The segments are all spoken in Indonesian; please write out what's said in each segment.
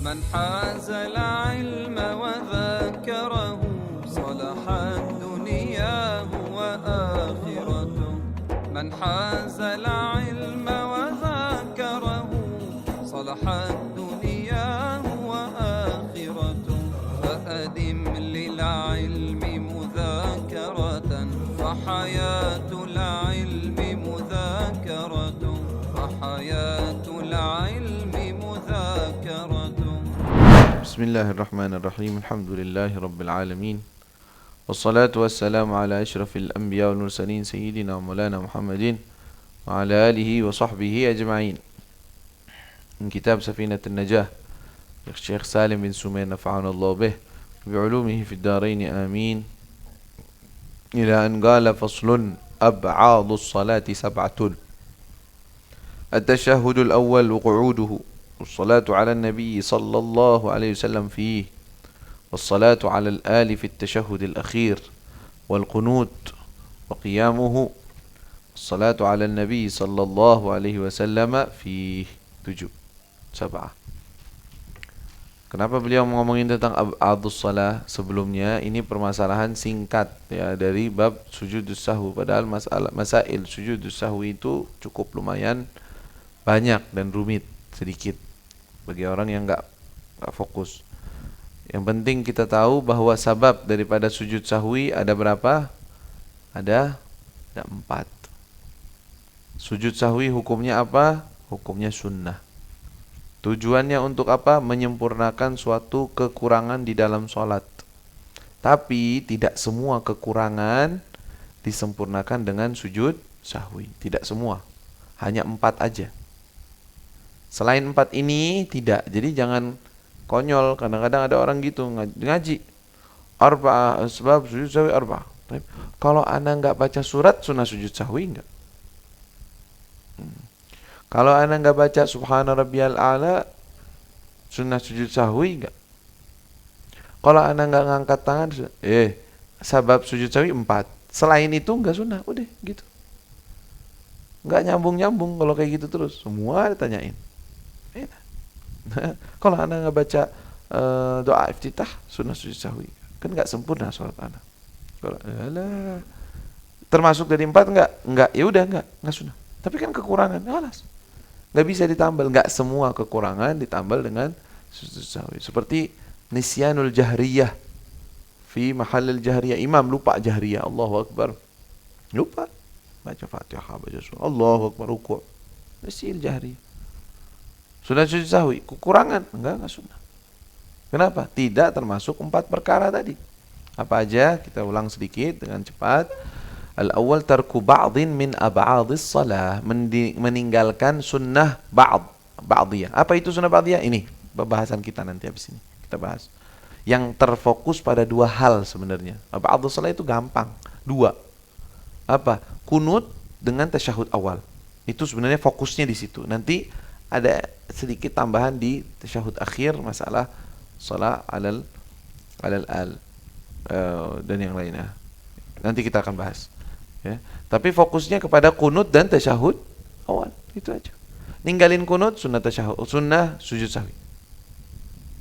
من حاز العلم وذاكره صلحت دنياه وآخرته من حاز العلم وذاكره صلحت دنياه وآخرته فأدم للعلم مذاكرة فحياة العلم مذاكرة فحياة العلم مذاكرة. بسم الله الرحمن الرحيم. الحمد لله رب العالمين والصلاة والسلام على أشرف الأنبياء والمرسلين سيدنا مولانا محمد وعلى آله وصحبه أجمعين. من كتاب سفينة النجاة الشيخ سالم بن سمير نفعنا الله به بعلومه في الدارين آمين. إلى أن قال فصل أبعاض الصلاة سبعة: التشهد الأول وقعوده، والصلاة على النبي صلى الله عليه وسلم فيه، والصلاة على الآل في التشهد الأخير، والقنوت وقيامه، والصلاة على النبي صلى الله عليه وسلم فيه. 7. Kenapa beliau ngomongin tentang ab'adus salah? Sebelumnya ini permasalahan singkat ya dari bab sujudus sahwi, padahal masail sujudus sahwi itu cukup lumayan banyak dan rumit sedikit bagi orang yang enggak fokus. Yang penting kita tahu bahwa sabab daripada sujud sahwi ada berapa? Ada 4. Sujud sahwi hukumnya apa? Hukumnya sunnah. Tujuannya untuk apa? Menyempurnakan suatu kekurangan di dalam sholat. Tapi tidak semua kekurangan disempurnakan dengan sujud sahwi. Tidak semua. Hanya 4 aja. Selain 4 ini tidak. Jadi jangan konyol. Kadang-kadang ada orang gitu ngaji. Arba'ah sebab sujud sahwi arba'ah. Kalau anda nggak baca surat sunnah sujud sahwi enggak? Kalau anda nggak baca subhana rabbiyal a'la sunnah sujud sahwi enggak? Kalau anda nggak ngangkat tangan sabab sujud sahwi 4. Selain itu enggak sunnah. Udah gitu. Enggak nyambung-nyambung kalau kayak gitu terus. Semua ditanyain. Kalau anda nggak baca doa iftitah sunnah sujud sahwi, kan nggak sempurna sholat anda. Kalau termasuk dari 4 enggak, ya udah enggak sunnah. Tapi kan kekurangan, alas. Nggak bisa ditambal, nggak semua kekurangan ditambal dengan sujud sahwi. Seperti nisyanul jahriyah fi mahallil jahriyah, imam lupa jahriyah, Allahu akbar, lupa baca Fatihah, baca surah, Allahu akbar, ruku', nisyan jahriyah. Sunnah sujud sahwi, kekurangan? Enggak sunnah. Kenapa? Tidak termasuk 4 perkara tadi. Apa aja? Kita ulang sedikit dengan cepat. Al-awwal tarku ba'dhin min ab'adis salah, meninggalkan sunnah ba'diyah. Apa itu sunnah ba'diyah? Ini pembahasan kita nanti habis ini. Kita bahas. Yang terfokus pada 2 hal sebenarnya. Ab'adus salah itu gampang. 2. Apa? Kunut dengan tasyahud awal. Itu sebenarnya fokusnya di situ. Nanti ada sedikit tambahan di tasyahud akhir masalah salat alal al dan yang lainnya. Nanti kita akan bahas. Ya. Tapi fokusnya kepada kunut dan tasyahud awal. Itu aja. Ninggalin kunut sunnah tasyahud, sunnah sujud sahwi.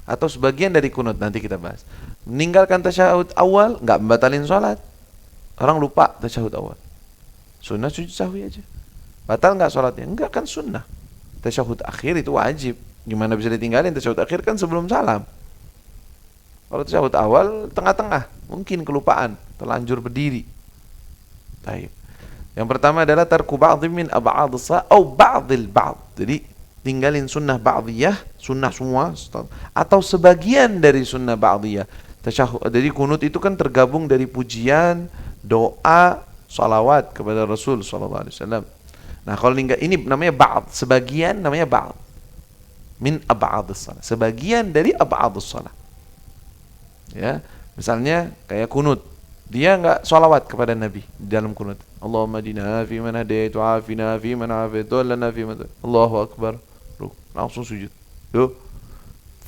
Atau sebagian dari kunut nanti kita bahas. Meninggalkan tasyahud awal enggak membatalin salat. Orang lupa tasyahud awal. Sunnah sujud sahwi aja. Batal enggak salatnya? Enggak, kan sunnah. Tasyahud akhir itu wajib. Gimana bisa ditinggalin? Tasyahud akhir kan sebelum salam. Kalau tasyahud awal tengah-tengah, mungkin kelupaan, terlanjur berdiri. Baik. Yang pertama adalah tarku ba'dhin min ab'adis salat atau ba'dil ba'd. Jadi tinggalin sunnah ba'diyah, sunnah semua atau sebagian dari sunnah ba'diyah. Tasyahud. Jadi kunut itu kan tergabung dari pujian, doa, salawat kepada Rasul sallallahu alaihi wasallam. Nah, kalau ini namanya ba'd, sebagian namanya ba'd. Min ab'adis salat. Sebagian dari ab'adis salat. Ya, misalnya kayak kunut. Dia enggak sholawat kepada Nabi di dalam kunut. Allahumma dina fi man hadait wa afina fi man afait wa lana fi man. Allahu akbar. Langsung sujud. Tuh.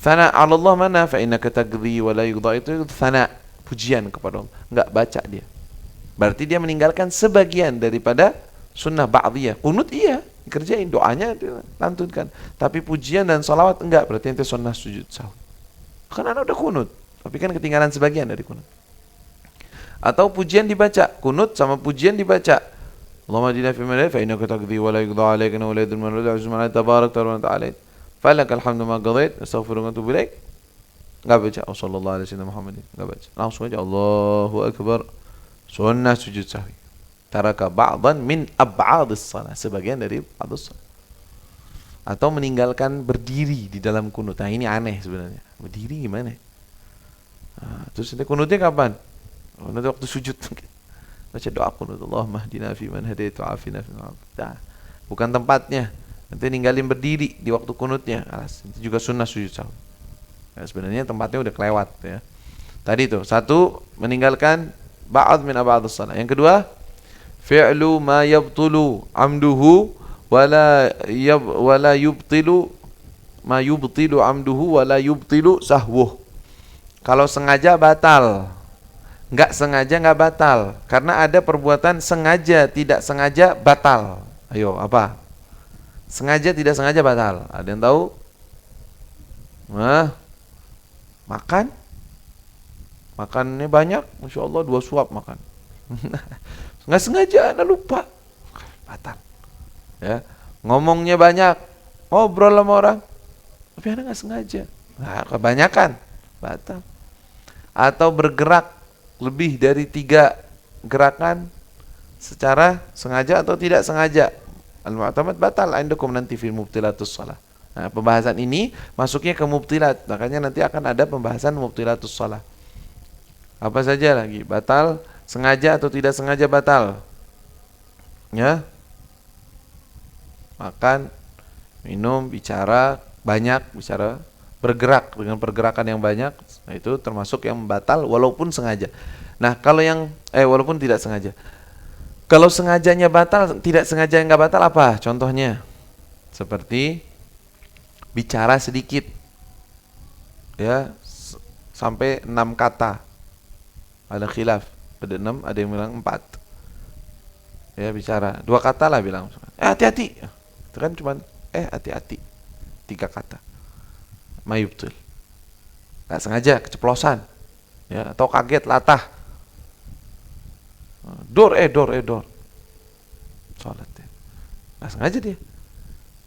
Thana 'ala Allah mana fa innaka taqdi wa la yuqda, itu thana, pujian kepada Allah. Enggak baca dia. Berarti dia meninggalkan sebagian daripada sunnah ba'diyah. Kunut iya, Kerjain doanya lantunkan. Tapi pujian dan salawat enggak, berarti ente sunnah sujud sahwi. Kan anak udah kunut, tapi kan ketinggalan sebagian dari kunut. Atau pujian dibaca, kunut sama pujian dibaca. Allahumma hadina fi man hadayta fa innaka taqdi wa la yuqda 'alaika wa la yadhillu man walayta wa la yu'izzu man tabarakta wa ta'ala. Falakal hamdu ma qadait, astaghfiruka wa atubu ilaik. Enggak baca sallallahu alaihi wasallam Muhammadin, enggak baca. Langsung aja Allahu akbar. Sunnah sujud sahwi. Taraka ba'dan min ab'adis salah, sebagian dari ab'adis salah. Atau meninggalkan berdiri di dalam kunut. Nah ini aneh sebenarnya. Berdiri gimana? Nah, terus nanti kunutnya kapan? Oh, nanti waktu sujud. Baca doa kunut. Allahumma hdina fi man hadaitu afina fi man afait. Nah, bukan tempatnya. Nanti ninggalin berdiri di waktu kunutnya. Alas, itu juga sunnah sujud sahwi. Nah, sebenarnya tempatnya udah kelewat ya. Tadi itu, satu meninggalkan ba'd min ab'adis salah. Yang kedua, fi'lu ma yabtulu amduhu wala yubtilu ma yubtilu amduhu wala yubtilu sahwuh. Kalau sengaja batal, enggak sengaja enggak batal, karena ada perbuatan sengaja tidak sengaja batal. Ayo, apa? Sengaja tidak sengaja batal. Ada yang tahu? Nah, makannya banyak, masya Allah 2 suap makan. Nggak sengaja, anda lupa, batal. Ya, ngomongnya banyak, ngobrol sama orang, tapi anda nggak sengaja, nah, kebanyakan, batal. Atau bergerak lebih dari 3 gerakan secara sengaja atau tidak sengaja, al-mu'tamad batal indakum nanti fil mubtilatus shalah. Nah, pembahasan ini masuknya ke mubtilat, makanya nanti akan ada pembahasan mubtilatus shalah. Apa saja lagi batal, sengaja atau tidak sengaja batal, ya, makan, minum, bicara banyak, bicara, bergerak dengan pergerakan yang banyak, nah itu termasuk yang batal walaupun sengaja. Nah kalau yang walaupun tidak sengaja, kalau sengajanya batal, tidak sengaja nggak batal apa? Contohnya seperti bicara sedikit, ya, sampai 6 kata, ada khilaf, ada 6, ada yang bilang 4. Ya, bicara 2 kata lah bilang, hati-hati, itu kan cuma hati-hati 3 kata, mayubtul, nggak sengaja, keceplosan, ya, atau kaget, latah, dor, sholat, ya, nggak sengaja dia,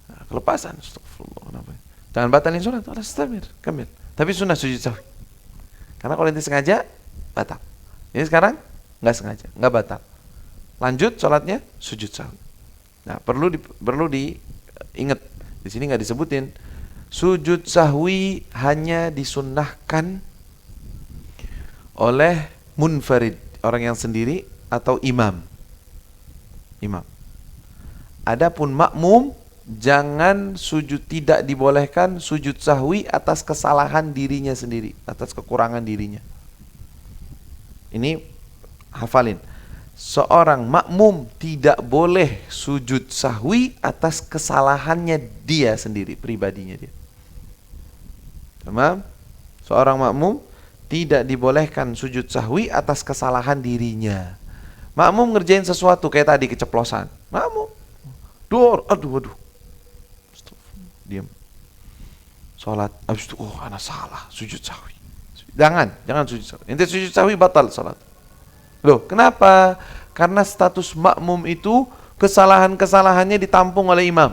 nah, kelepasan, astagfirullah, kenapa? Jangan batalin sholat, astamir, kamil. Tapi sunnah sujud sahwi, karena kalau nanti sengaja batal. Ini sekarang nggak sengaja, nggak batal. Lanjut sholatnya sujud sahwi. Nah, perlu diingat, di sini nggak disebutin. Sujud sahwi hanya disunnahkan oleh munfarid, orang yang sendiri, atau imam. Adapun makmum jangan sujud, tidak dibolehkan sujud sahwi atas kesalahan dirinya sendiri, atas kekurangan dirinya. Ini hafalin. Seorang makmum tidak boleh sujud sahwi atas kesalahannya dia sendiri, pribadinya dia. Paham? Seorang makmum tidak dibolehkan sujud sahwi atas kesalahan dirinya. Makmum ngerjain sesuatu kayak tadi, keceplosan. Makmum, aduh. Diam. Sholat, habis itu, anak salah, sujud sahwi. Jangan sujud sahwi. Ente sujud sahwi batal salat. Loh, kenapa? Karena status makmum itu kesalahan-kesalahannya ditampung oleh imam.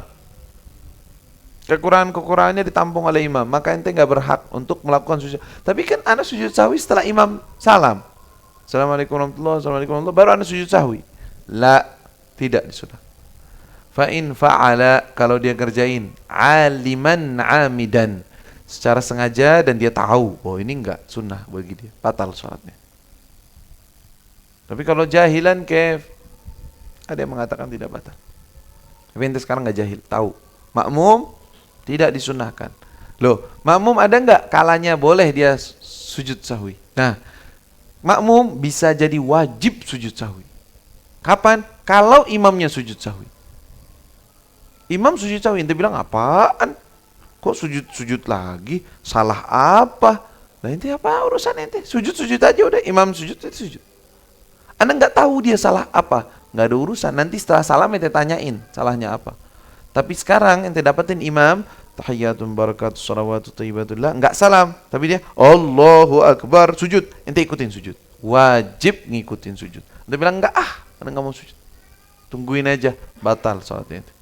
Kekurangan-kekurangannya ditampung oleh imam. Maka ente nggak berhak untuk melakukan sujud. Tapi kan anak sujud sahwi setelah imam salam. Assalamualaikum warahmatullahi, baru anak sujud sahwi. La, tidak disunah. Fa in fa'ala, kalau dia kerjain aliman amidan, secara sengaja dan dia tahu, ini enggak sunnah bagi dia, batal sholatnya. Tapi kalau jahilan kef, ada yang mengatakan tidak batal. Tapi ente sekarang enggak jahil, tahu. Makmum tidak disunahkan. Loh, makmum ada enggak kalanya boleh dia sujud sahwi? Nah, makmum bisa jadi wajib sujud sahwi. Kapan? Kalau imamnya sujud sahwi. Imam sujud sahwi, ente bilang apaan? Kok sujud lagi? Salah apa? Nah ente apa urusan ente? Sujud aja udah, imam sujud. Anda nggak tahu dia salah apa, nggak ada urusan. Nanti setelah salam ente tanyain salahnya apa. Tapi sekarang ente dapetin imam tahiyyatun barakatuh salawatu thayyibatullah, enggak salam, tapi dia Allahu Akbar sujud, ente ikutin sujud. Wajib ngikutin sujud. Ente bilang enggak karena enggak mau sujud. Tungguin aja, batal salatnya ente.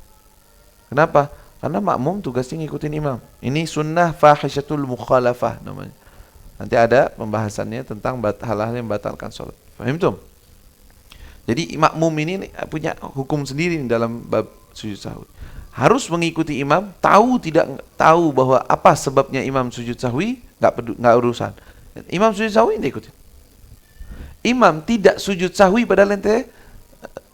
Kenapa? Karena makmum tugasnya ngikutin imam. Ini sunnah fahishatul mukhalafah namanya. Nanti ada pembahasannya tentang hal-hal yang membatalkan salat. Paham tuh? Jadi makmum ini punya hukum sendiri dalam bab sujud sahwi. Harus mengikuti imam, tahu tidak tahu bahwa apa sebabnya imam sujud sahwi, enggak urusan. Imam sujud sahwi ente ikutin. Imam tidak sujud sahwi padahal ente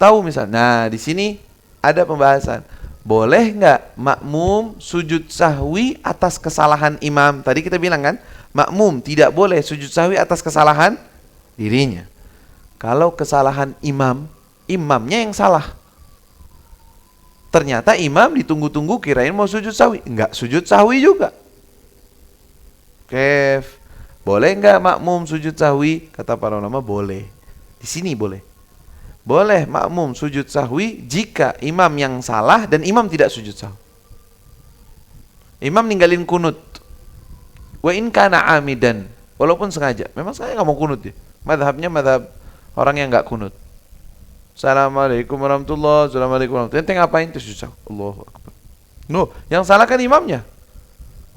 tahu misalnya. Nah, di sini ada pembahasan. Boleh nggak makmum sujud sahwi atas kesalahan imam? Tadi kita bilang kan, makmum tidak boleh sujud sahwi atas kesalahan dirinya. Kalau kesalahan imam, imamnya yang salah. Ternyata imam ditunggu-tunggu kirain mau sujud sahwi, enggak sujud sahwi juga. Kef, boleh nggak makmum sujud sahwi? Kata para ulama boleh. Di sini boleh. Boleh makmum sujud sahwi jika imam yang salah dan imam tidak sujud sahwi. Imam ninggalin kunut. Wa in kana amidan, walaupun sengaja. Memang saya nggak mau kunut ya. Madhabnya madhab orang yang nggak kunut. Assalamualaikum warahmatullahi wabarakatuh. Assalamualaikum warahmatullahi wabarakatuh. Ente ngapain tuh sujud sahwi? Allahu Akbar. No, yang salah kan imamnya.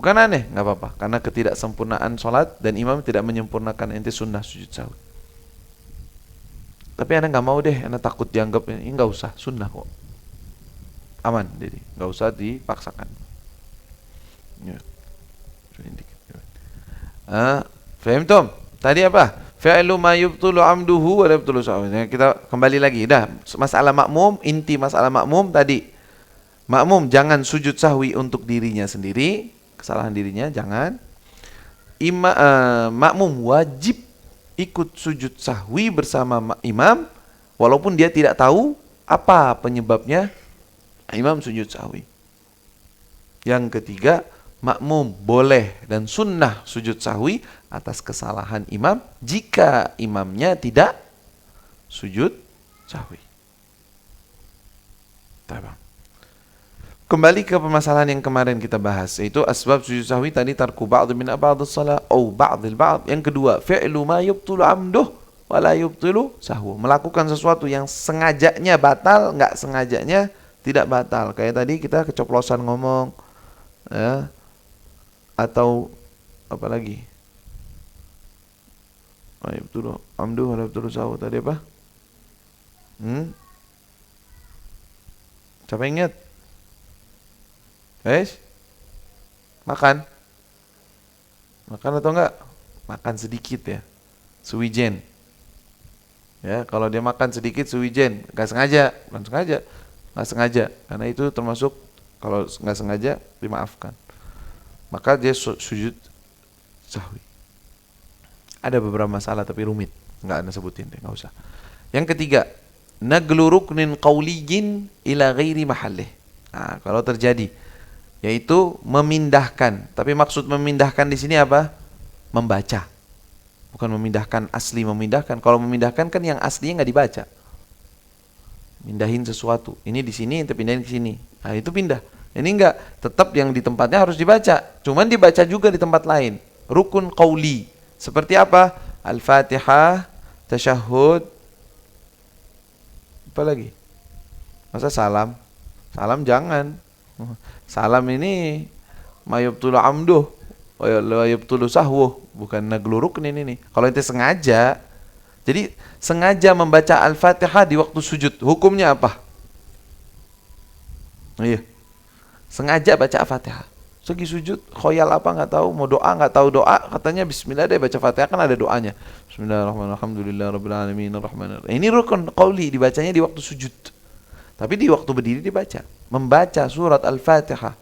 Bukan aneh, nggak apa-apa. Karena ketidaksempurnaan sholat dan imam tidak menyempurnakan ente sunnah sujud sahwi. Tapi anda nggak mau deh, anda takut dianggap ini nggak usah, sunnah kok, aman, jadi nggak usah dipaksakan. Ya. Faham tom? Tadi apa? Fi'lu ma yubtulu amduhu wa la yubtulu sahwihi. Kita kembali lagi. Dah, masalah makmum, inti masalah makmum tadi. Makmum jangan sujud sahwi untuk dirinya sendiri, kesalahan dirinya jangan. Makmum wajib ikut sujud sahwi bersama imam walaupun dia tidak tahu apa penyebabnya imam sujud sahwi. Yang ketiga, makmum boleh dan sunnah sujud sahwi atas kesalahan imam jika imamnya tidak sujud sahwi. Tabang. Kembali ke permasalahan yang kemarin kita bahas, yaitu asbab sujud sahwi tadi tarku ba'd min ba'd as-salah atau ba'd al-ba'd. Yang kedua, fi'lu ma yubtulu amduh wa la yubtilu sahwu. Melakukan sesuatu yang sengajanya batal, enggak sengajanya tidak batal. Kayak tadi kita keceplosan ngomong ya. Atau apa lagi? Ma yubtulu amduh wa la yubtilu sahwu tadi apa? Siapa ingat? Makan atau enggak? Makan sedikit ya, suwijen. Ya, kalau dia makan sedikit suwijen, enggak sengaja, enggak sengaja, karena itu termasuk kalau enggak sengaja dimaafkan. Maka dia sujud sahwi. Ada beberapa masalah tapi rumit, enggak Anda sebutin deh, enggak usah. Yang ketiga, naglu ruknin qawliyin ila ghairi mahallih. Nah, kalau terjadi yaitu memindahkan, tapi maksud memindahkan di sini apa? Membaca, bukan memindahkan asli memindahkan. Kalau memindahkan kan yang aslinya nggak dibaca. Mindahin sesuatu, ini di sini, ente pindahin ke sini. Nah itu pindah. Ini enggak, tetap yang di tempatnya harus dibaca. Cuman dibaca juga di tempat lain. Rukun qauli. Seperti apa? Al-Fatihah, tasyahud. Apa lagi? Masa salam? Salam jangan. Salam ini mayubtulu amduh wa yubtulu sahwuh, bukan naglu ruknin ini. Kalau ente sengaja, jadi sengaja membaca Al-Fatihah di waktu sujud, hukumnya apa? Iya. Sengaja baca Al-Fatihah. Segi sujud, khoyal apa nggak tahu, mau doa nggak tahu doa, katanya bismillah deh baca Fatihah kan ada doanya. Bismillahirrahmanirrahim, alhamdulillahirabbil alamin arrahmanirrahim. Ini rukun qauli, dibacanya di waktu sujud. Tapi di waktu berdiri dibaca. Membaca surat Al-Fatihah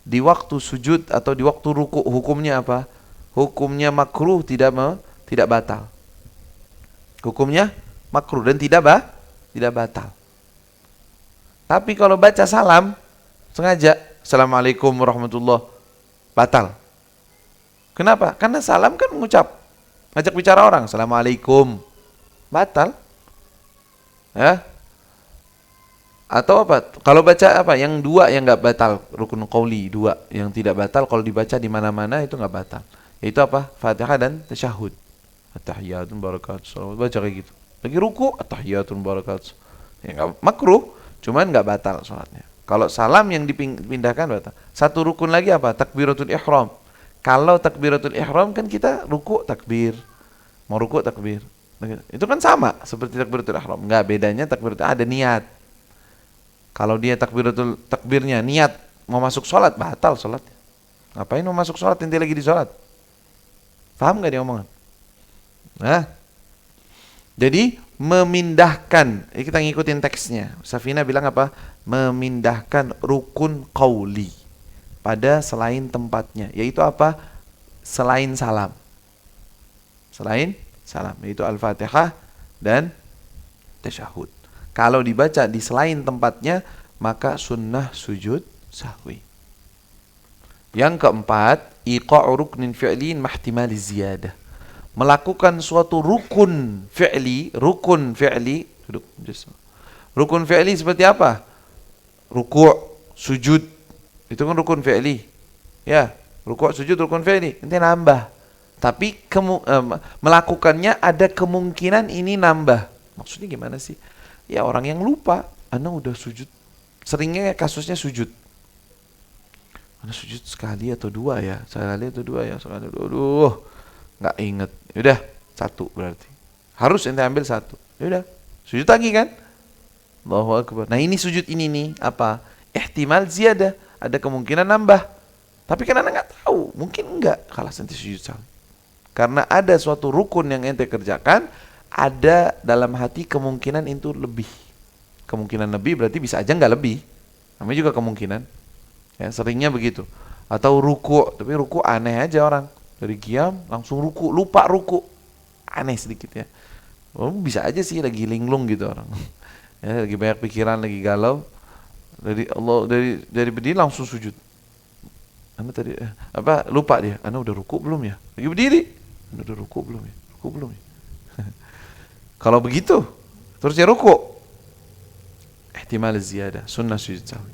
di waktu sujud atau di waktu ruku, hukumnya apa? Hukumnya makruh, tidak batal. Hukumnya makruh dan tidak batal. Tapi kalau baca salam sengaja, Assalamualaikum warahmatullahi, batal. Kenapa? Karena salam kan mengucap, ngajak bicara orang, Assalamualaikum, batal. Ya. Atau apa? Kalau baca apa? Yang dua yang nggak batal, rukun qauli dua yang tidak batal kalau dibaca di mana-mana itu nggak batal. Yaitu apa? Fatihah dan tasyahud. At-tahiyyatun barakatuh. Salawat baca kayak gitu. Lagi ruku, at-tahiyyatun barakatuh. Ya nggak makruh, cuman nggak batal sholatnya. Kalau salam yang dipindahkan batal. Satu rukun lagi apa? Takbiratul ihram. Kalau takbiratul ihram kan kita ruku takbir, mau ruku takbir. Itu kan sama seperti takbiratul ihram. Nggak, bedanya takbiratul ada niat. Kalau dia takbirnya niat mau masuk sholat, batal sholatnya. Ngapain mau masuk sholat nanti lagi di sholat? Paham gak dia omongan? Nah, jadi memindahkan, ini kita ngikutin teksnya. Safina bilang apa? Memindahkan rukun qauli pada selain tempatnya. Yaitu apa? Selain salam. Selain salam, yaitu Al-Fatihah dan tasyahud. Kalau dibaca di selain tempatnya, maka sunnah sujud sahwi. Yang keempat, iqa'u ruknin fi'lin mahtimali ziyadah. Melakukan suatu rukun fi'li, duduk. Rukun fi'li seperti apa? Ruku', sujud. Itu kan rukun fi'li. Ya, ruku', sujud rukun fi'li. Nanti nambah. Tapi melakukannya ada kemungkinan ini nambah. Maksudnya gimana sih? Ya orang yang lupa, Ana udah sujud. Seringnya kasusnya sujud. Ana sujud sekali atau dua ya, sekali. Aduh, nggak inget. Yaudah, satu berarti. Harus ente ambil satu. Yaudah, sujud lagi kan? Allahu Akbar. Nah ini sujud ini nih, apa? Ihtimal ziyadah, ada kemungkinan nambah. Tapi kan Ana nggak tahu, mungkin enggak. Kalau nanti sujud salah. Karena ada suatu rukun yang ente kerjakan, ada dalam hati kemungkinan itu lebih. Kemungkinan lebih berarti bisa aja nggak lebih. Namanya juga kemungkinan. Ya, seringnya begitu. Atau ruku, tapi ruku aneh aja orang. Dari qiyam langsung ruku, lupa ruku. Aneh sedikit ya. Oh, bisa aja sih lagi linglung gitu orang. Ya, lagi banyak pikiran, lagi galau. Dari berdiri langsung sujud. Anda tadi lupa dia. Anda udah ruku belum ya? Lagi berdiri. Anda udah ruku belum ya? Ruku belum ya? Kalau begitu, terus ya ruku. Ihtimal ziyadah, sunnah sujud sahwi.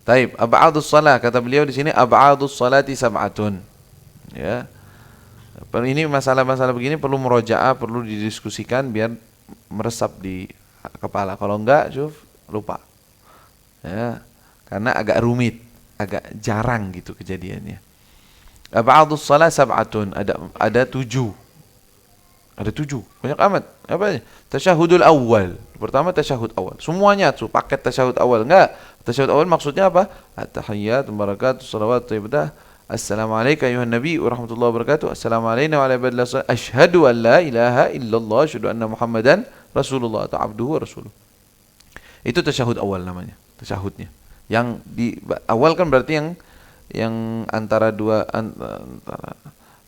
Taib, ab'adus salah, kata beliau di sini ab'adus salati sab'atun. Ya. Ini masalah-masalah begini perlu murojaah, perlu didiskusikan biar meresap di kepala. Kalau enggak, lupa. Ya. Karena agak rumit, agak jarang gitu kejadiannya. Ab'adus salah sab'atun, ada 7. Ada 7, banyak amat. Apa? Tasyahudul awal. Pertama tasyahud awal. Semuanya tuh paket tasyahud awal. Enggak. Tasyahud awal maksudnya apa? At-tahiyyat, barakatuh, salawat, thayyibat. Assalamualaikum ayuhan nabi wa rahmatullahi wa barakatuh. Assalamualaikum wa ala asyhadu an la ilaha illallah, asyhadu anna Muhammadan rasulullah atau abduhu wa rasuluh. Itu tasyahud awal namanya, tasyahudnya. Yang di awal kan berarti yang antara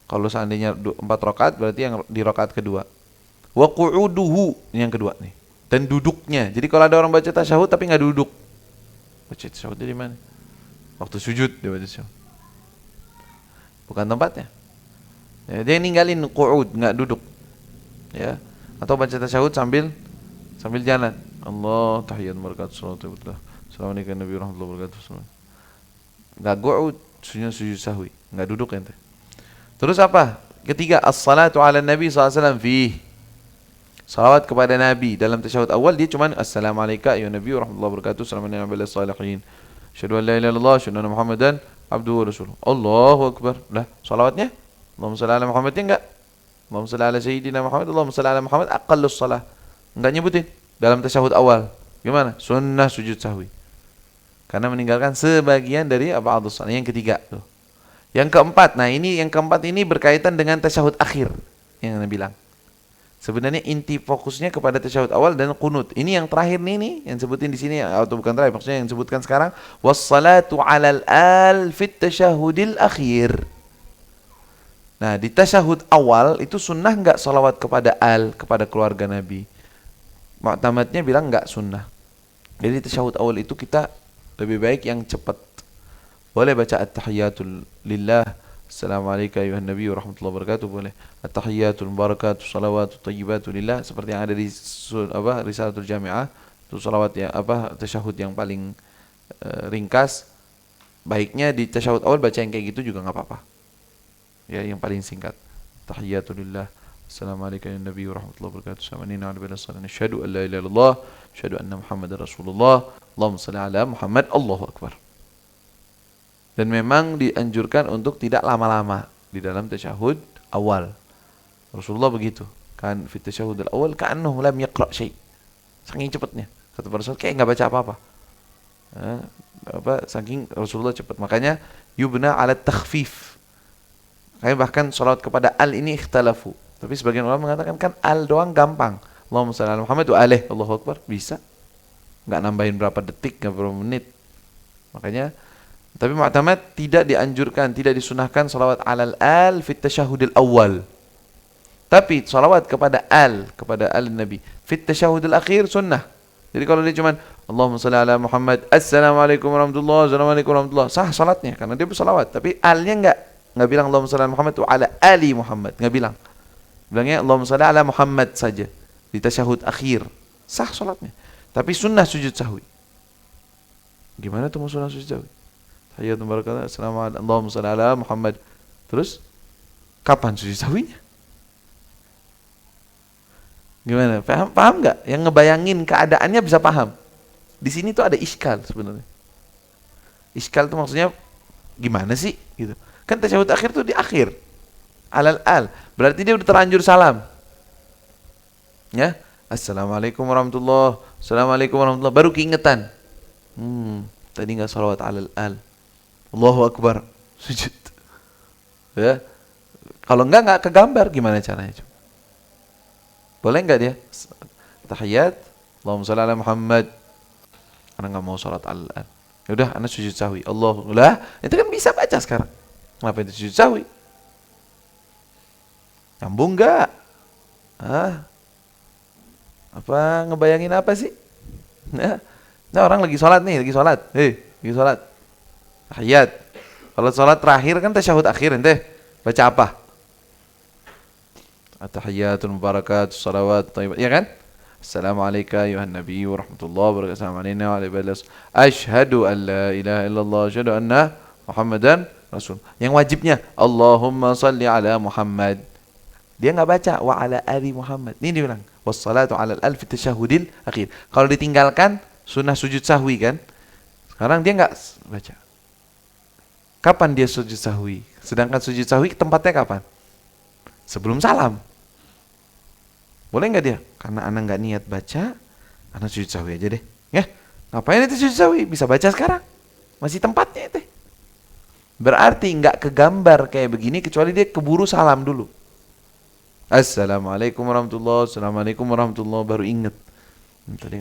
kalau seandainya 4 rakaat berarti yang di rakaat kedua. Wa qu'uduhu yang kedua nih. Dan duduknya. Jadi kalau ada orang baca tasyahud tapi enggak duduk. Baca tasyahud di mana? Waktu sujud dia baca tasyahud. Bukan tempatnya. Ya, dia ninggalin qu'ud, enggak duduk. Ya. Atau baca tasyahud sambil jalan. Allah tahiyyat barakatuh sallallahu alaihi wasallam. Assalamualaikum warahmatullahi wabarakatuh. Enggak qu'ud, sujud sahwi, enggak duduk ente. Terus apa? Ketiga, as-salatu ala nabi SAW fih. Salawat kepada Nabi. Dalam tasyahud awal dia cuma Assalamualaikum ya Nabi wa rahmatullahi wa barakatuh. Assalamualaikum warahmatullahi wabarakatuh. Asyhadu an la ilaha illallah, asyhadu anna Muhammadan abduhu wa rasuluh. Allahu akbar. Lah, salawatnya Allahumma shalli ala Muhammadin enggak? Allahumma shalli ala sayyidina Muhammad, Allahumma shalli ala Muhammad aqallus shalah. Enggak nyebutin dalam tasyahud awal. Gimana? Sunnah sujud sahwi. Karena meninggalkan sebagian dari ab'adus shalah. Yang ketiga tuh. Yang keempat, nah yang keempat ini berkaitan dengan tasyahud akhir yang Anda bilang. Sebenarnya inti fokusnya kepada tasyahud awal dan qunut. Ini yang terakhir nih yang sebutin di sini atau bukan terakhir, maksudnya yang sebutkan sekarang wassalatu 'alal al fit tasyahudil akhir. Nah, di tasyahud awal itu sunnah enggak salawat kepada kepada keluarga Nabi. Mu'tamadnya bilang enggak sunnah. Jadi tasyahud awal itu kita lebih baik yang cepat. Boleh baca at-tahiyatul lillah, Assalamualaikum ayuhan nabi warahmatullahi wabarakatuh boleh. At-tahiyyatul barakatuh salawatu thayyibatu lillah seperti yang ada di Risalatul Jami'ah, itu salawat yang tasyahud yang paling ringkas. Baiknya di tasyahud awal baca yang kayak gitu juga nggak apa-apa. Ya, yang paling singkat. Tahiyatulillah. Assalamualaikum ya Nabi warahmatullahi wabarakatuh. Assalamualaikum warahmatullahi wabarakatuh. Asyhadu an la ilaha illallah, asyhadu anna Muhammadar Rasulullah. Allahumma shalli ala Muhammad. Allahu akbar. Dan memang dianjurkan untuk tidak lama-lama di dalam tasyahud awal. Rasulullah begitu. Kan fi tasyahud al-awwal ka'annahu lam yaqra' syai'. Saking cepatnya. Kata Rasul kayak enggak baca apa-apa. Saking Rasulullah cepat. Makanya yubna ala takhfif. Kayak bahkan salawat kepada al ini ikhtalafu. Tapi sebagian ulama mengatakan kan al doang gampang. Allahumma shalli ala Muhammad wa alih. Allahu akbar. Bisa. Enggak nambahin berapa detik, enggak berapa menit. Makanya tapi mu'tamad tidak dianjurkan, tidak disunahkan salawat alal al fit tasyahudil awal. Tapi salawat kepada al Nabi fit tasyahudil akhir sunnah. Jadi kalau dia cuman Allahumma shalli ala Muhammad, Assalamualaikum warahmatullahi wabarakatuh, sah salatnya karena dia bersalawat. Tapi alnya enggak bilang Allahumma shalli ala Muhammad wa ala ali Muhammad, enggak bilang. Bilangnya Allahumma shalli ala Muhammad saja di tasyahud akhir. Sah salatnya. Tapi sunnah sujud sahwi. Gimana tuh mau sunnah sujud sahwi? Tahiyyatul barakatuh, assalamualaikum Allahumma shalli ala Muhammad. Terus kapan sujud sahwinya? Gimana? Paham enggak? Yang ngebayangin keadaannya bisa paham. Di sini tuh ada iskal sebenarnya. Iskal tuh maksudnya gimana sih gitu. Kan tasyahud akhir tuh di akhir. Alal al. Berarti dia udah terlanjur salam. Ya. Assalamualaikum warahmatullahi. Assalamualaikum warahmatullahi. Baru keingetan. Tadi enggak salawat alal al. Allahu akbar. Sujud. Ya. Kalau enggak kegambar gimana caranya coba? Boleh enggak dia? Tahiyat. Allahumma shalli ala Muhammad. Karena enggak mau salat alal al. Ya udah, ana sujud sahwi. Allahullah, itu kan bisa baca sekarang. Kenapa itu sujud sahwi? Nyambung enggak? Apa ngebayangin apa sih? Nah, orang lagi sholat nih, lagi sholat. Tahiyat. Kalau sholat terakhir kan tasyahud akhir ente baca apa? At-tahiyyatul mubarakat, salawat, thayyibat, ya kan? Assalamualaikum ayuhan nabi warahmatullahi wabarakatuh. Assalamualaikum wa alihi. Asyhadu an la ilaha illallah, asyhadu anna Muhammadan Rasul. Yang wajibnya Allahumma shalli ala Muhammad. Dia enggak baca wa ala ali Muhammad. Ini dia bilang wassalatu ala al fi tasyahudil akhir. Kalau ditinggalkan sunnah sujud sahwi kan? Sekarang dia enggak baca. Kapan dia sujud sahwi? Sedangkan sujud sahwi tempatnya kapan? Sebelum salam. Boleh enggak dia? Karena anak enggak niat baca, anak sujud sahwi aja deh. Ya. Ngapain itu sujud sahwi? Bisa baca sekarang. Masih tempatnya itu. Berarti enggak kegambar kayak begini kecuali dia keburu salam dulu. Assalamualaikum warahmatullahi wabarakatuh. Assalamualaikum warahmatullahi wabarakatuh. Baru ingat. Tadi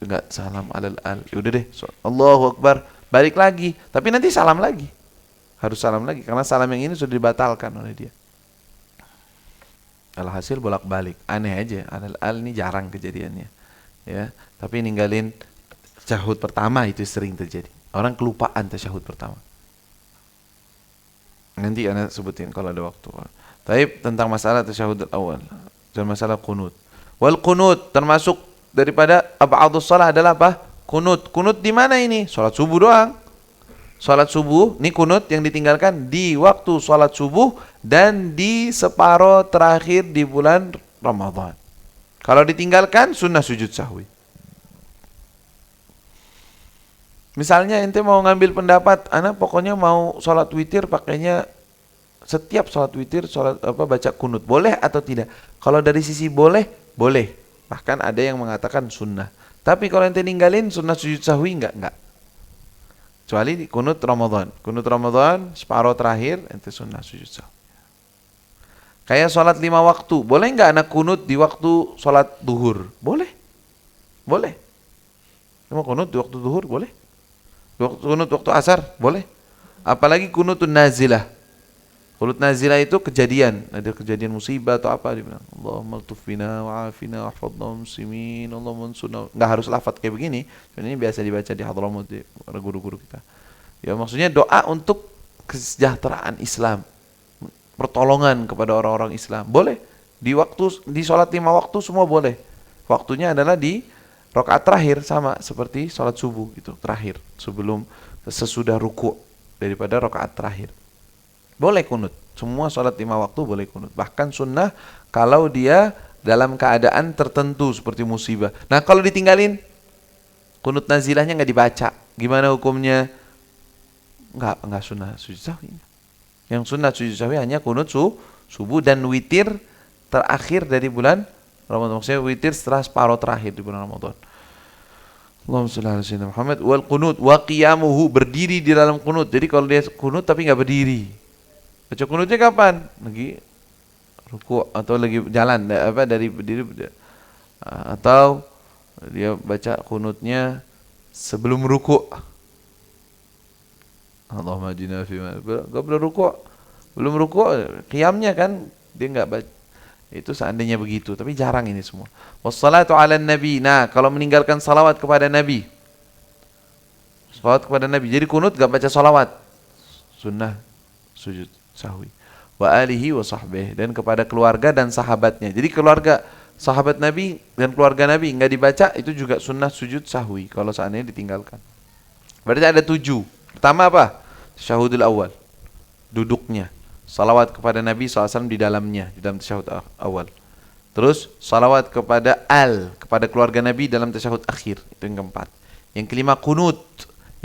enggak salam alal al. Ya udah deh. Allahu akbar. Balik lagi. Tapi nanti salam lagi. Harus salam lagi karena salam yang ini sudah dibatalkan oleh dia. Alhasil bolak-balik. Aneh aja. Alal al ini jarang kejadiannya. Ya, tapi ninggalin tasyahud pertama itu sering terjadi. Orang kelupaan tasyahud pertama. Nanti ana sebutin kalau ada waktu. Taib tentang masalah tasyahud awal dan masalah qunut. Wal qunut termasuk daripada ab'adus shalah adalah apa? Qunut. Qunut di mana ini? Salat subuh doang. Salat subuh, ini qunut yang ditinggalkan di waktu salat subuh dan di separuh terakhir di bulan Ramadan. Kalau ditinggalkan sunnah sujud sahwi. Misalnya ente mau ngambil pendapat, anak pokoknya mau salat witir pakainya setiap salat witir baca qunut. Boleh atau tidak? Kalau dari sisi boleh, boleh. Bahkan ada yang mengatakan sunnah. Tapi kalau ente ninggalin sunnah sujud sahwi enggak. Kecuali di qunut Ramadan. Qunut Ramadan separuh terakhir ente sunnah sujud sahwi. Kayak salat 5 waktu. Boleh enggak anak qunut di waktu salat duhur? Boleh. Boleh. Mau qunut di waktu duhur? Boleh. Qunut waktu asar? Boleh. Apalagi qunutun nazilah. Qunut nazilah itu kejadian, ada kejadian musibah atau apa dia bilang, Allahumma altuf bina wa'afina wahfadna muslimin, Allahumma ansurna. Enggak harus lafaz kayak begini, ini biasa dibaca di Hadramut di guru-guru kita. Ya maksudnya doa untuk kesejahteraan Islam. pertolongan kepada orang-orang Islam. Boleh. Di sholat 5 waktu semua boleh. Waktunya adalah di rakaat terakhir, sama seperti sholat subuh itu terakhir sesudah ruku daripada rakaat terakhir. Boleh kunut. Semua sholat 5 waktu boleh kunut. Bahkan sunnah kalau dia dalam keadaan tertentu seperti musibah. Nah, kalau ditinggalin kunut nazilahnya nggak dibaca, gimana hukumnya? Nggak sunnah sujud sahwi. Yang sunnah sujud sahwi hanya kunut subuh dan witir terakhir dari bulan Ramadan. Maksudnya witir setelah separuh terakhir di bulan Ramadan. Allahumma shalli ala sayyidina Muhammad. Wal qunut wa qiyamuhu, berdiri di dalam kunut. Jadi kalau dia kunut tapi nggak berdiri. Baca kunutnya kapan? Lagi ruku atau lagi jalan dari berdiri, atau dia baca kunutnya sebelum ruku. Allahumma ajina fi ma. Belum ruku, qiyamnya kan dia enggak baca. Itu seandainya begitu, tapi jarang ini semua. Wassalatu ala nabi. Nah, kalau meninggalkan salawat kepada Nabi. Salawat kepada Nabi. Jadi kunut enggak baca salawat. Sunnah sujud sahwi. Wa alihi wa sahbihi, dan kepada keluarga dan sahabatnya. Jadi keluarga sahabat Nabi dan keluarga Nabi enggak dibaca, itu juga sunnah sujud sahwi kalau seandainya ditinggalkan. Berarti ada 7. Pertama apa? Tasyahudul awal, duduknya. Salawat kepada Nabi SAW di dalamnya, di dalam tasyahud awal. Terus salawat kepada keluarga Nabi dalam tasyahud akhir. Itu yang keempat. Yang kelima kunut.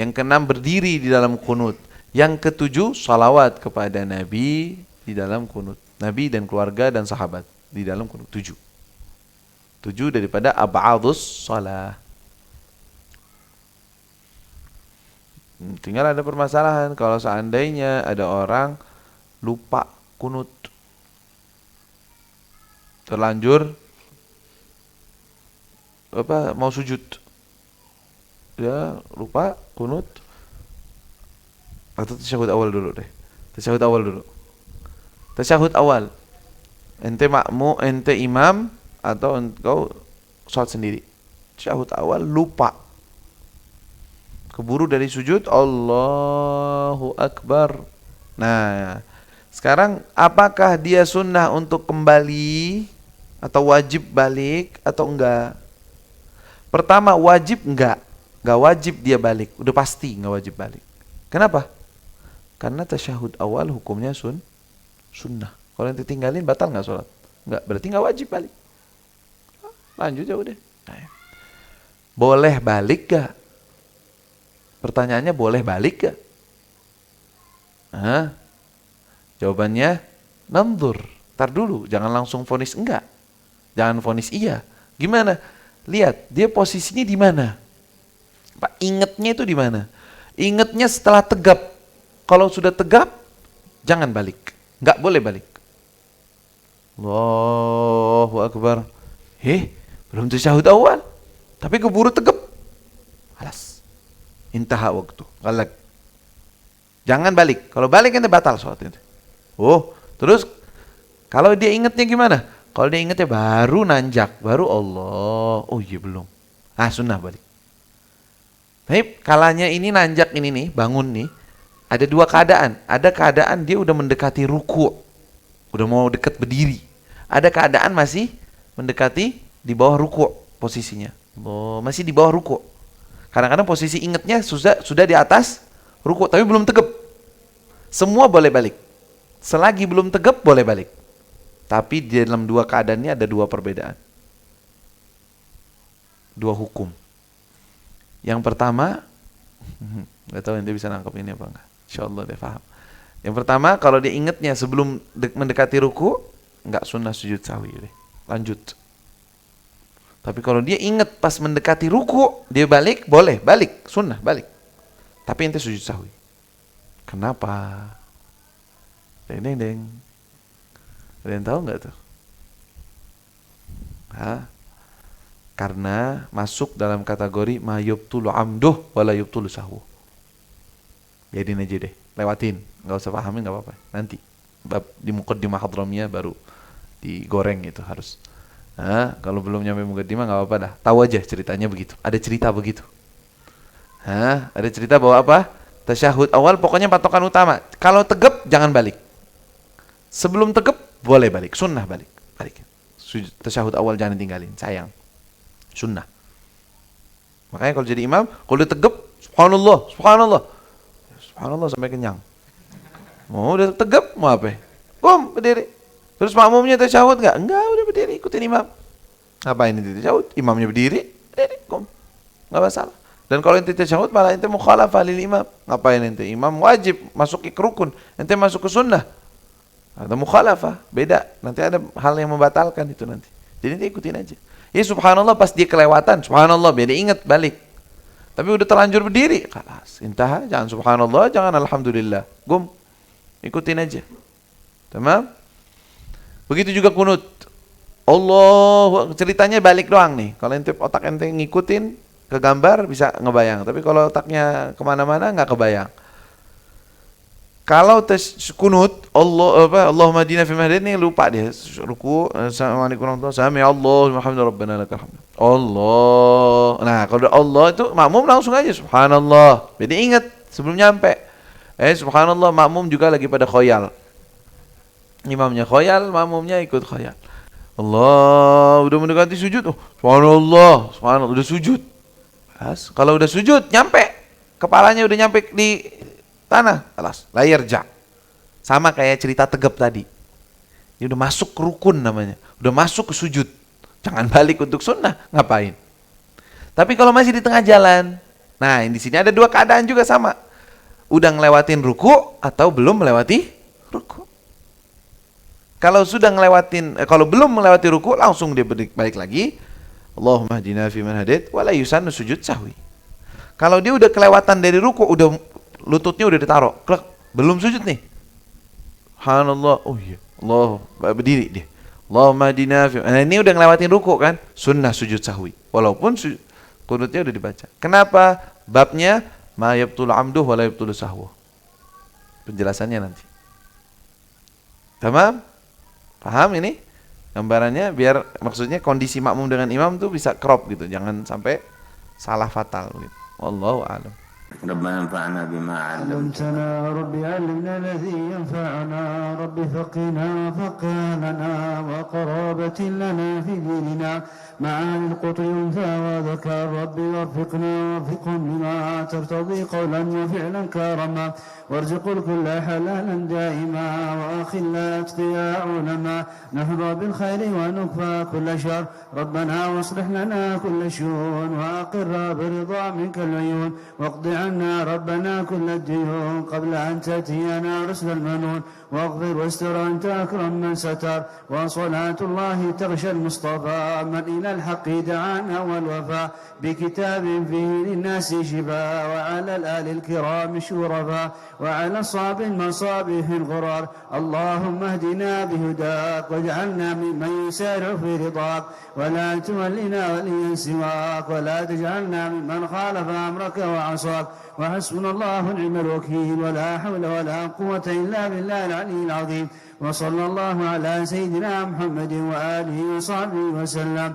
Yang keenam berdiri di dalam kunut. Yang ketujuh salawat kepada Nabi di dalam kunut. Nabi dan keluarga dan sahabat di dalam kunut. 7 daripada ab'adus shalah. Tinggal ada permasalahan kalau seandainya ada orang lupa kunut, terlanjur mau sujud, dia lupa kunut, atau tasyahud awal dulu. Tasyahud awal ente ente imam atau engkau sholat sendiri. Tasyahud awal lupa, keburu dari sujud, Allahu Akbar. Nah, sekarang apakah dia sunnah untuk kembali atau wajib balik atau enggak? Pertama, wajib enggak wajib dia balik, udah pasti enggak wajib balik. Kenapa? Karena tasyahud awal hukumnya sunnah. Kalau yang ditinggalin batal enggak sholat? Enggak, berarti enggak wajib balik. Lanjut ya udah. Nah, boleh balik enggak? Pertanyaannya boleh balik gak? Jawabannya nandur. Ntar dulu, jangan langsung vonis enggak. Jangan vonis iya. Gimana? Lihat, dia posisinya di mana? Pak, ingetnya itu di mana? Ingetnya setelah tegap. Kalau sudah tegap, jangan balik. Enggak boleh balik. Allahu Akbar. Belum tasyahud awal. Tapi keburu tegap. Alas. Intaha waktu, galak. Jangan balik. Kalau balik nanti batal sholat itu. Terus kalau dia ingatnya gimana? Kalau dia ingatnya baru nanjak, baru Allah. Iya belum. Sunnah balik. Tapi kalanya ini nanjak ini nih, bangun nih. Ada 2 keadaan. Ada keadaan dia udah mendekati ruku, udah mau dekat berdiri. Ada keadaan masih mendekati di bawah ruku posisinya. Masih di bawah ruku. Kadang-kadang posisi ingatnya sudah di atas ruku tapi belum tegap. Semua boleh balik. Selagi belum tegap boleh balik. Tapi di dalam 2 keadaan ini ada 2 perbedaan. 2 hukum. Yang pertama, nggak tahu ente bisa nangkep ini apa enggak. Insyaallah dia paham. Yang pertama, kalau dia ingatnya sebelum mendekati ruku, enggak sunnah sujud sahwi. Lanjut. Tapi kalau dia ingat pas mendekati ruku, dia balik, boleh, balik, sunnah, balik. Tapi ente sujud sahwi. Kenapa? Deng. Ada yang tahu nggak tuh? Karena masuk dalam kategori ma yubtulu amduh wala yubtulu sahwu. Jadiin aja deh, lewatin, nggak usah pahamin nggak apa-apa. Nanti di muqaddimah hadramiyah baru digoreng itu harus. Kalau belum nyampe muqaddimah nggak apa-apa dah. Tahu aja ceritanya begitu. Ada cerita begitu. Ada cerita bahwa apa? Tasyahud awal pokoknya patokan utama. Kalau tegap jangan balik. Sebelum tegap boleh balik, sunnah balik. Sujud tasyahud awal jangan tinggalin, sayang. Sunnah. Makanya kalau jadi imam, kalau dia tegap, subhanallah sampai kenyang. Mau udah tegap, mau apa? Berdiri. Terus makmumnya tasyahud enggak? Enggak, udah berdiri, ikutin imam. Ngapain ente tasyahud? Imamnya berdiri, enggak masalah. Dan kalau ente tasyahud malah ente mukhalafah lil imam. Ngapain ente? Imam wajib masuk ke rukun, ente masuk ke sunnah. Ada mukhalafah, beda. Nanti ada hal yang membatalkan itu nanti. Jadi ente ikutin aja. Ya subhanallah pas dia kelewatan, subhanallah biar dia ingat balik. Tapi udah terlanjur berdiri, kalas. Intah, jangan subhanallah, jangan alhamdulillah. Ikutin aja. Tamam? Begitu juga kunut. Allah, ceritanya balik doang nih. Kalau ente otak ente ngikutin ke gambar bisa ngebayang. Tapi kalau otaknya kemana-mana nggak kebayang. Kalau kunut Allahumma hadina fi man hadait nih lupa dia ruku assalamualaikum warahmatullahi wabarakatuh sami Allahu hamdan rabbana lakal hamd. Allah. Nah, kalau Allah itu makmum langsung aja subhanallah. Jadi ingat sebelum nyampe. Subhanallah makmum juga lagi pada khoyal. Imamnya khoyal, makmumnya ikut khoyal. Allah udah mendekati sujud. Subhanallah udah sujud. Kalau udah sujud nyampe kepalanya udah nyampe di tanah, alas, layar jak. Sama kayak cerita tegap tadi. Dia udah masuk ke rukun namanya, udah masuk ke sujud. Jangan balik untuk sunnah, ngapain? Tapi kalau masih di tengah jalan, nah di sini ada dua keadaan juga sama. Udah ngelewatin ruku atau belum melewati ruku. Kalau sudah kalau belum melewati ruku, langsung dia balik lagi. Allahumma hdina fi man hadait wa la yusannu sujud sahwi. Kalau dia udah kelewatan dari ruku, udah lututnya udah ditaruh, klek, belum sujud nih. Subhanallah, oh iya, Allah berdiri dia. Allahumma hdina fi. Nah, ini udah ngelewatin ruku kan, sunnah sujud sahwi. Walaupun kunutnya udah dibaca. Kenapa? Babnya ma yabtul amduh wa la yabtul sahwu. Penjelasannya nanti. Tamam? Paham ini? Gambarannya biar maksudnya kondisi makmum dengan imam tuh bisa crop gitu, jangan sampai salah fatal gitu. Wallahu a'lam. ربنا انفعنا بما علمتنا ربي علمنا الذي ينفعنا ربي فقنا فقهنا وقرابة لنا في ديننا معاني القطر ينفع وذكر ربي وفقنا وفقهم لما ترتضي قولا وفعلا كرما وارزق الكل حلالا دائما واخلا اتقياء علما نحظى بالخير ونكفى كل شر ربنا واصلح لنا كل شؤون واقر برضا منك العيون واقض عنا ربنا كل الديون قبل أن تأتينا رسل المنون واغفر واستر أنت أكرم من ستر وصلاة الله تغشى المصطفى من إلى الحق دعانا والوفاء بكتاب فيه للناس شفاء وعلى الآل الكرام شرفاء وعلى الصاب المصابيح الغرار اللهم اهدنا بهداك واجعلنا ممن يسارع في رضاك ولا تولنا وليا سواك ولا تجعلنا ممن خالف أمرك وعصاك وحسبنا الله ونعم الوكيل ولا حول ولا قوة إلا بالله العلي العظيم وصلى الله على سيدنا محمد وآله وصحبه وسلم